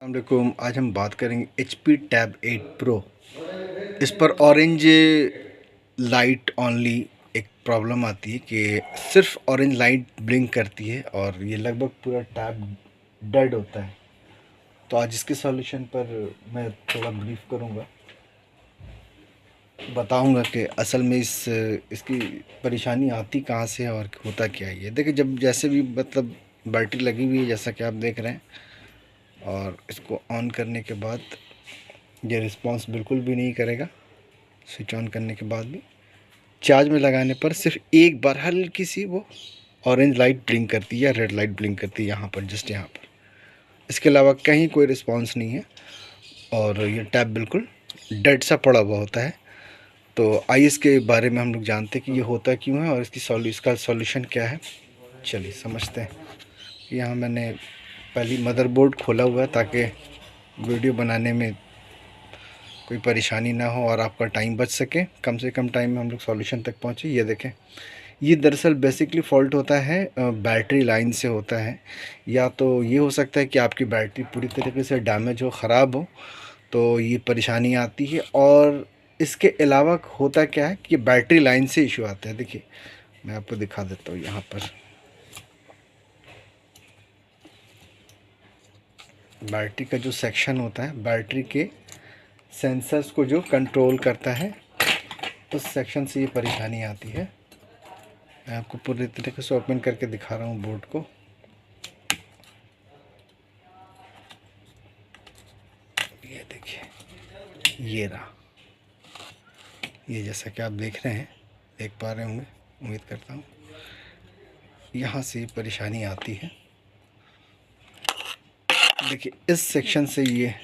वालेकुम। आज हम बात करेंगे HP टैब 8 प्रो। इस पर ऑरेंज लाइट ओनली एक प्रॉब्लम आती है कि सिर्फ ऑरेंज लाइट ब्लिंक करती है और ये लगभग पूरा टैब डेड होता है। तो आज इसके सॉल्यूशन पर मैं थोड़ा ब्रीफ करूँगा, बताऊंगा कि असल में इसकी परेशानी आती कहाँ से है और होता क्या है। ये देखिए, जब जैसे भी मतलब बैटरी लगी हुई है जैसा कि आप देख रहे हैं, और इसको ऑन करने के बाद ये रिस्पांस बिल्कुल भी नहीं करेगा। स्विच ऑन करने के बाद भी चार्ज में लगाने पर सिर्फ एक बार हल्की सी वो ऑरेंज लाइट ब्लिंक करती है या रेड लाइट ब्लिंक करती है यहाँ पर, जस्ट यहाँ पर। इसके अलावा कहीं कोई रिस्पांस नहीं है और ये टैब बिल्कुल डेड सा पड़ा हुआ होता है। तो आइए इसके बारे में हम लोग जानते हैं कि ये होता क्यों है और इसका सॉल्यूशन क्या है। चलिए समझते हैं। यहाँ मैंने पहले मदरबोर्ड खोला हुआ है ताकि वीडियो बनाने में कोई परेशानी ना हो और आपका टाइम बच सके। कम से कम टाइम में हम लोग सॉल्यूशन तक पहुँचे। ये देखें, ये दरअसल बेसिकली फ़ॉल्ट होता है बैटरी लाइन से होता है। या तो ये हो सकता है कि आपकी बैटरी पूरी तरीके से डैमेज हो, ख़राब हो, तो ये परेशानी आती है। और इसके अलावा होता क्या है कि बैटरी लाइन से इशू आता है। देखिए, मैं आपको दिखा देता हूँ। यहाँ पर बैटरी का जो सेक्शन होता है, बैटरी के सेंसर्स को जो कंट्रोल करता है, उस सेक्शन से ये परेशानी आती है। मैं आपको पूरी तरीके से ओपन करके दिखा रहा हूँ बोर्ड को। ये देखिए, ये रहा। ये जैसा कि आप देख रहे हैं, देख पा रहे होंगे, उम्मीद करता हूँ। यहाँ से परेशानी आती है। देखिए, इस सेक्शन से ये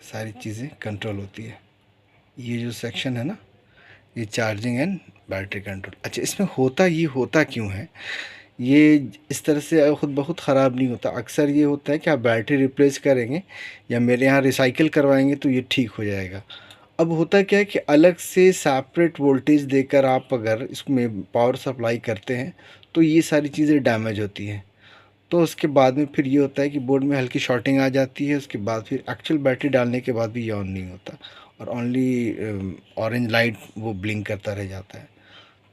सारी चीज़ें कंट्रोल होती है। ये जो सेक्शन है ना, ये चार्जिंग एंड बैटरी कंट्रोल। अच्छा, इसमें होता क्यों है? ये इस तरह से खुद बहुत ख़राब नहीं होता। अक्सर ये होता है कि आप बैटरी रिप्लेस करेंगे या मेरे यहाँ रिसाइकिल करवाएंगे तो ये ठीक हो जाएगा। अब होता क्या है कि अलग से सेपरेट वोल्टेज देकर आप अगर इसमें पावर सप्लाई करते हैं तो ये सारी चीज़ें डैमेज होती हैं। तो उसके बाद में फिर ये होता है कि बोर्ड में हल्की शॉर्टिंग आ जाती है। उसके बाद फिर एक्चुअल बैटरी डालने के बाद भी ये ऑन नहीं होता और ओनली ऑरेंज लाइट वो ब्लिंक करता रह जाता है।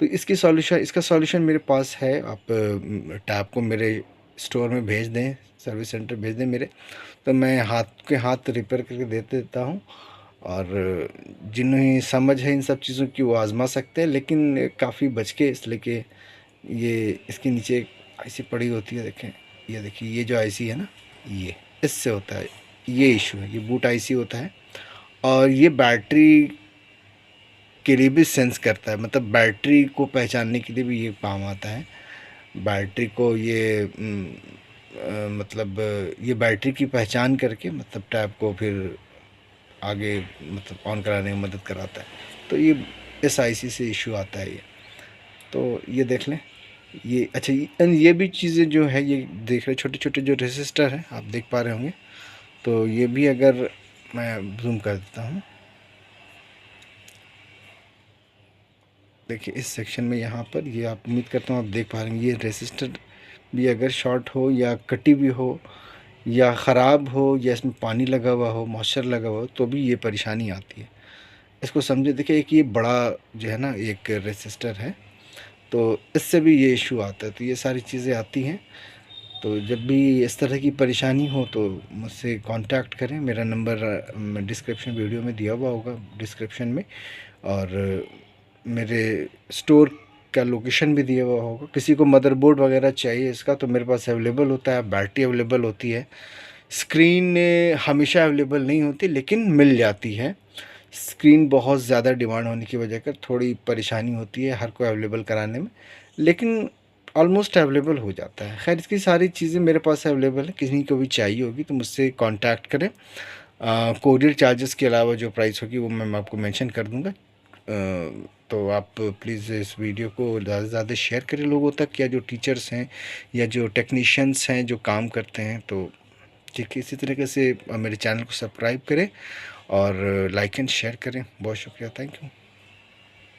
तो इसका सॉल्यूशन मेरे पास है। आप टैब को मेरे स्टोर में भेज दें, सर्विस सेंटर भेज दें मेरे, तो मैं हाथ के हाथ रिपेयर करके दे देता हूँ। और जिन्हें समझ है इन सब चीज़ों की वो आज़मा सकते हैं, लेकिन काफ़ी बच के, इसलिए कि ये इसके नीचे एक आईसी पड़ी होती है। देखें, ये देखिए, ये जो आईसी है ना, ये इससे होता है ये इशू है। ये बूट आईसी होता है और ये बैटरी के लिए भी सेंस करता है, मतलब बैटरी को पहचानने के लिए भी ये काम आता है। बैटरी को ये मतलब ये बैटरी की पहचान करके मतलब टैब को फिर आगे मतलब ऑन कराने में मदद कराता है। तो ये इस आईसी से इशू आता है ये। तो ये देख लें। ये अच्छा, ये भी चीज़ें जो है, ये देख रहे छोटे छोटे जो रेसिस्टर हैं, आप देख पा रहे होंगे। तो ये भी अगर मैं जूम कर देता हूँ, देखिए इस सेक्शन में यहाँ पर ये आप उम्मीद करता हूँ आप देख पा रहे हैं। ये रेसिस्टर भी अगर शॉर्ट हो या कटी भी हो या ख़राब हो या इसमें पानी लगा हुआ हो, मॉइस्चर लगा हुआ हो, तो भी ये परेशानी आती है। इसको समझे। देखिए, एक ये बड़ा जो है ना, एक रेसिस्टर है, तो इससे भी ये इशू आता है। तो ये सारी चीज़ें आती हैं। तो जब भी इस तरह की परेशानी हो तो मुझसे कांटेक्ट करें। मेरा नंबर डिस्क्रिप्शन वीडियो में दिया हुआ होगा, डिस्क्रिप्शन में। और मेरे स्टोर का लोकेशन भी दिया हुआ होगा। किसी को मदरबोर्ड वगैरह चाहिए इसका तो मेरे पास अवेलेबल होता है, बैटरी अवेलेबल होती है। स्क्रीन हमेशा अवेलेबल नहीं होती लेकिन मिल जाती है। स्क्रीन बहुत ज़्यादा डिमांड होने की वजह कर थोड़ी परेशानी होती है हर कोई अवेलेबल कराने में, लेकिन ऑलमोस्ट अवेलेबल हो जाता है। खैर, इसकी सारी चीज़ें मेरे पास अवेलेबल है। किसी को भी चाहिए होगी तो मुझसे कांटेक्ट करें। कोरियर चार्जेस के अलावा जो प्राइस होगी वो मैं आपको मेंशन कर दूंगा। तो आप प्लीज़ इस वीडियो को ज़्यादा से ज़्यादा शेयर करें लोगों तक, या जो टीचर्स हैं या जो टेक्नीशियंस हैं जो काम करते हैं। तो ठीक है, इसी तरीके से मेरे चैनल को सब्सक्राइब करें और लाइक एंड शेयर करें। बहुत शुक्रिया, थैंक यू।